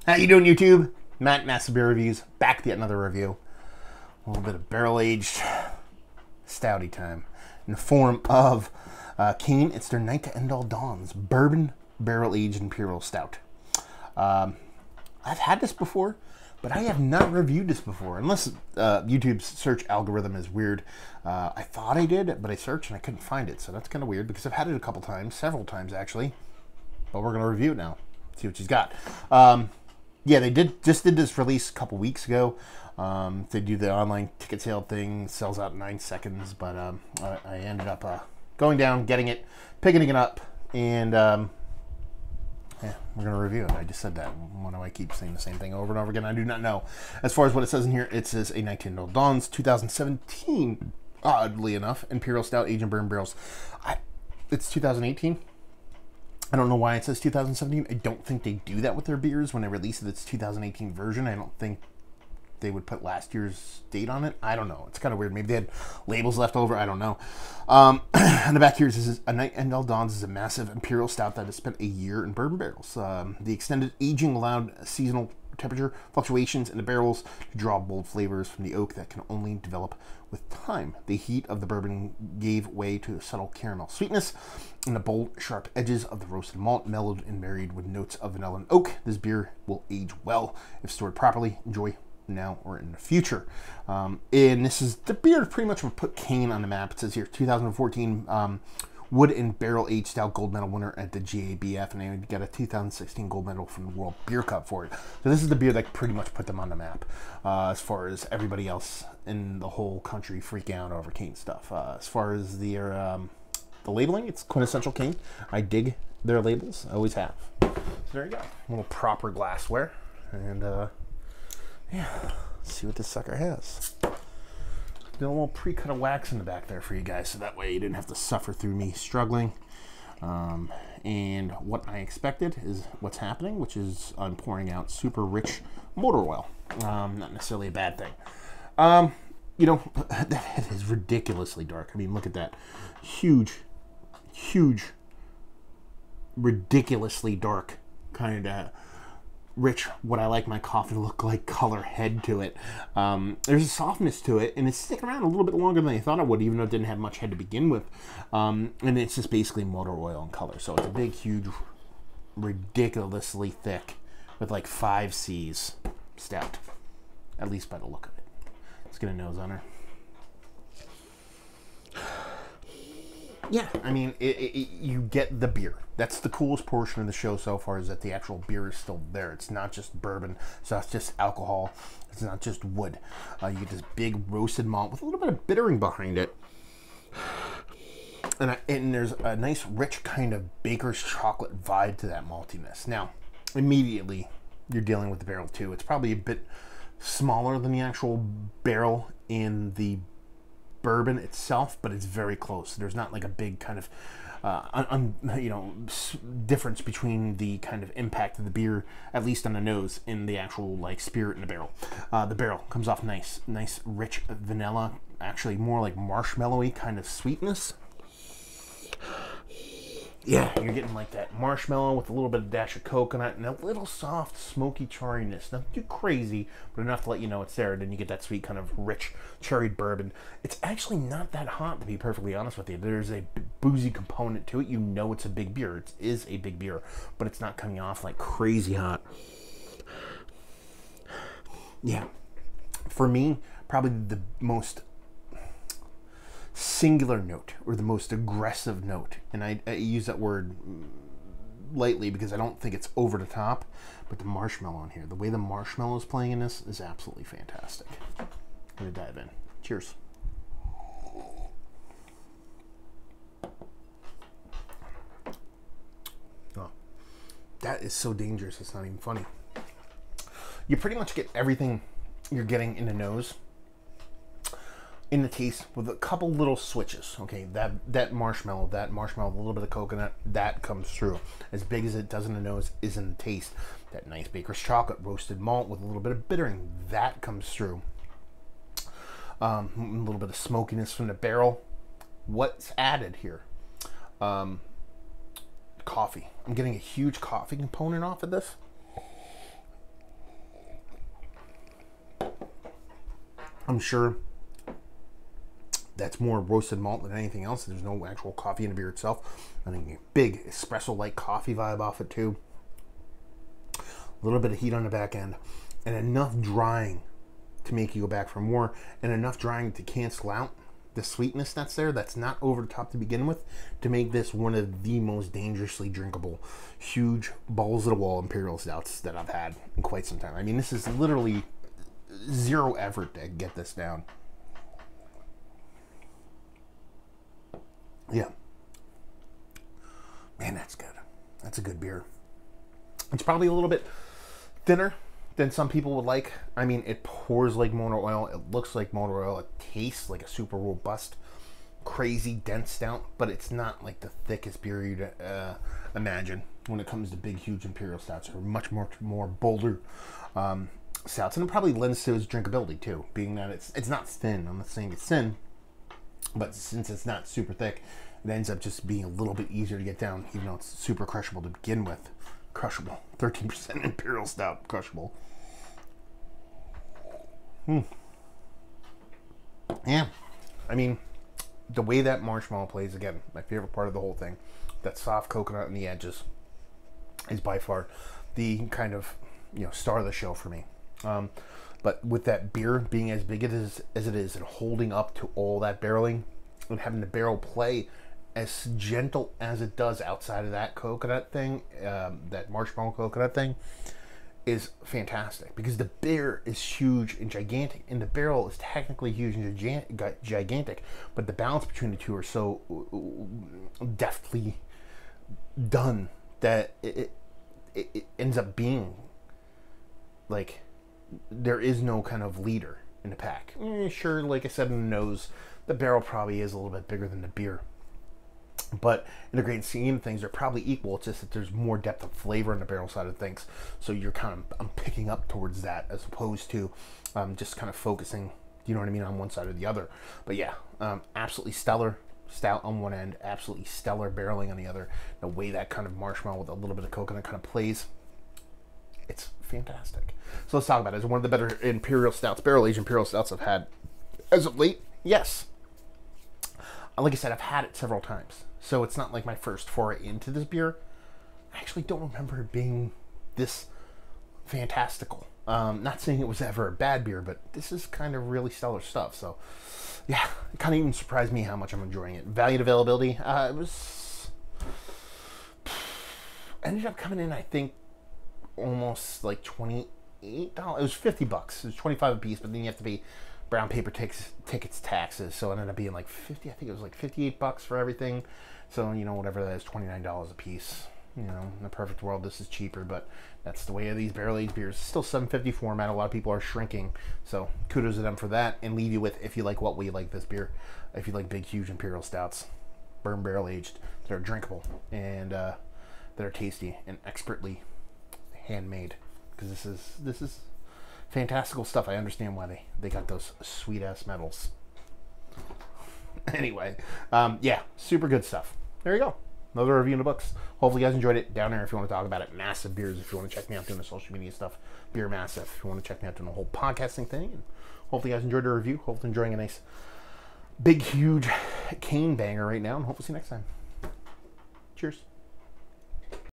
How you doing, YouTube? Matt, Master Beer Reviews, back with yet another review. A little bit of barrel-aged stouty time in the form of Kane. It's their Night to End All Dawns Bourbon Barrel-Aged Imperial Stout. I've had this before, but I have not reviewed this before, unless YouTube's search algorithm is weird. I thought I did, but I searched and I couldn't find it, so that's kind of weird because I've had it a couple times, several times actually. But we're going to review it now, see what she's got. Yeah, they just did this release a couple weeks ago. They do the online ticket sale thing, sells out in 9 seconds, but I ended up going down, getting it, picking it up, and yeah, we're going to review it. I just said that. Why do I keep saying the same thing over and over again? I do not know. As far as what it says in here, it says a 19 Dawns 2017, oddly enough, Imperial Stout aged in bourbon barrels. It's 2018. I don't know why it says 2017. I don't think they do that with their beers. When they release it, it's 2018 version. I don't think they would put last year's date on it. I don't know. It's kind of weird. Maybe they had labels left over. I don't know. On the back here, it says, A Night End All Dawns is a massive imperial stout that has spent a year in bourbon barrels. The extended aging allowed seasonal temperature fluctuations in the barrels to draw bold flavors from the oak that can only develop with time. The heat of the bourbon gave way to a subtle caramel sweetness, and the bold, sharp edges of the roasted malt mellowed and married with notes of vanilla and oak. This beer will age well if stored properly. Enjoy now or in the future. And this is the beer pretty much would put Kane on the map. It says here 2014 Wood and Barrel Aged Stout Gold Medal winner at the GABF, and they got a 2016 Gold Medal from the World Beer Cup for it. So this is the beer that pretty much put them on the map, as far as everybody else in the whole country freaking out over Kane stuff. As far as the labeling, it's quintessential Kane. I dig their labels, I always have. So there you go, a little proper glassware, and yeah, let's see what this sucker has. Did a little pre-cut of wax in the back there for you guys, so that way you didn't have to suffer through me struggling. And what I expected is what's happening, which is I'm pouring out super rich motor oil. Not necessarily a bad thing. You know, it is ridiculously dark. I mean, look at that. Huge, ridiculously dark kind of rich, what I like my coffee to look like, color head to it. There's a softness to it, and it's sticking around a little bit longer than I thought it would, even though it didn't have much head to begin with. And it's just basically motor oil and color. So it's a big, huge, ridiculously thick, with like 5 C's stout, at least by the look of it. Let's get a nose on her. Yeah, I mean, you get the beer. That's the coolest portion of the show so far, is that the actual beer is still there. It's not just bourbon. It's not just alcohol. It's not just wood. You get this big roasted malt with a little bit of bittering behind it. And there's a nice, rich kind of baker's chocolate vibe to that maltiness. Now, immediately, you're dealing with the barrel, too. It's probably a bit smaller than the actual barrel in the bourbon itself, but it's very close. There's not like a big kind of you know, difference between the kind of impact of the beer, at least on the nose, in the actual like spirit in the barrel. The barrel comes off nice rich vanilla, actually more like marshmallowy kind of sweetness. Yeah, you're getting like that marshmallow with a little bit of dash of coconut and a little soft, smoky cherryness. Nothing too crazy, but enough to let you know it's there. And then you get that sweet kind of rich cherried bourbon. It's actually not that hot, to be perfectly honest with you. There's a boozy component to it. You know it's a big beer. It is a big beer, but it's not coming off like crazy hot. Yeah, for me, probably the most singular note, or the most aggressive note, and I use that word lightly because I don't think it's over the top, but the marshmallow in here, the way the marshmallow is playing in this is absolutely fantastic. I'm gonna dive in. Cheers. Oh, that is so dangerous, it's not even funny. You pretty much get everything you're getting in the nose in the taste with a couple little switches. Okay, that marshmallow, a little bit of coconut, that comes through. As big as it does in the nose is in the taste. That nice baker's chocolate, roasted malt with a little bit of bittering, that comes through. A little bit of smokiness from the barrel. What's added here? Coffee. I'm getting a huge coffee component off of this. I'm sure that's more roasted malt than anything else. There's no actual coffee in the beer itself. I think a big espresso-like coffee vibe off it too. A little bit of heat on the back end, and enough drying to make you go back for more, and enough drying to cancel out the sweetness that's there, that's not over the top to begin with, to make this one of the most dangerously drinkable, huge balls of the wall Imperial Stouts that I've had in quite some time. I mean, this is literally zero effort to get this down. Yeah. Man, that's good. That's a good beer. It's probably a little bit thinner than some people would like. I mean, it pours like motor oil. It looks like motor oil. It tastes like a super robust, crazy, dense stout, but it's not like the thickest beer you'd imagine when it comes to big, huge Imperial Stouts. Or much more bolder stouts. And it probably lends to its drinkability, too, being that it's not thin. I'm not saying it's thin, but since it's not super thick, it ends up just being a little bit easier to get down, even though it's super crushable to begin with. Crushable. 13% Imperial Stout. Crushable. Yeah. I mean, the way that marshmallow plays, again, my favorite part of the whole thing, that soft coconut on the edges, is by far the kind of, star of the show for me. But with that beer being as big as it is, and holding up to all that barreling, and having the barrel play as gentle as it does outside of that coconut thing, that marshmallow coconut thing, is fantastic. Because the beer is huge and gigantic, and the barrel is technically huge and gigantic, but the balance between the two are so deftly done that it ends up being like there is no kind of leader in the pack. Sure, like I said in the nose, the barrel probably is a little bit bigger than the beer. But in the grand scheme of things, they're probably equal. It's just that there's more depth of flavor in the barrel side of things. So you're I'm picking up towards that as opposed to just kind of focusing, on one side or the other. But yeah, absolutely stellar stout on one end, absolutely stellar barreling on the other. The way that kind of marshmallow with a little bit of coconut kind of plays, it's fantastic. So let's talk about it. Is it one of the better Imperial Stouts, barrel-aged Imperial Stouts I've had as of late? Yes. Like I said, I've had it several times. So it's not like my first foray into this beer. I actually don't remember it being this fantastical. Not saying it was ever a bad beer, but this is kind of really stellar stuff. So, yeah, it kind of even surprised me how much I'm enjoying it. Value and availability, it was... ended up coming in, I think, almost like $28. It was $50. It was $25 a piece, but then you have to pay brown paper tickets, taxes. So it ended up being like 50. I think it was like $58 for everything. So, whatever that is, $29 a piece. In a perfect world, this is cheaper, but that's the way of these barrel-aged beers. Still $7.50 format. A lot of people are shrinking. So kudos to them for that. And leave you with, if you like what we like this beer, if you like big, huge Imperial Stouts, bourbon barrel-aged, that are drinkable and that are tasty and expertly handmade. Because this is fantastical stuff. I understand why they got those sweet ass medals. Anyway, yeah, super good stuff. There you go. Another review in the books. Hopefully you guys enjoyed it. Down there if you want to talk about it. Massive Beers if you want to check me out doing the social media stuff. Beer Massive if you want to check me out doing the whole podcasting thing. And hopefully you guys enjoyed the review. Hopefully enjoying a nice, big, huge Kane banger right now. And hopefully see you next time. Cheers.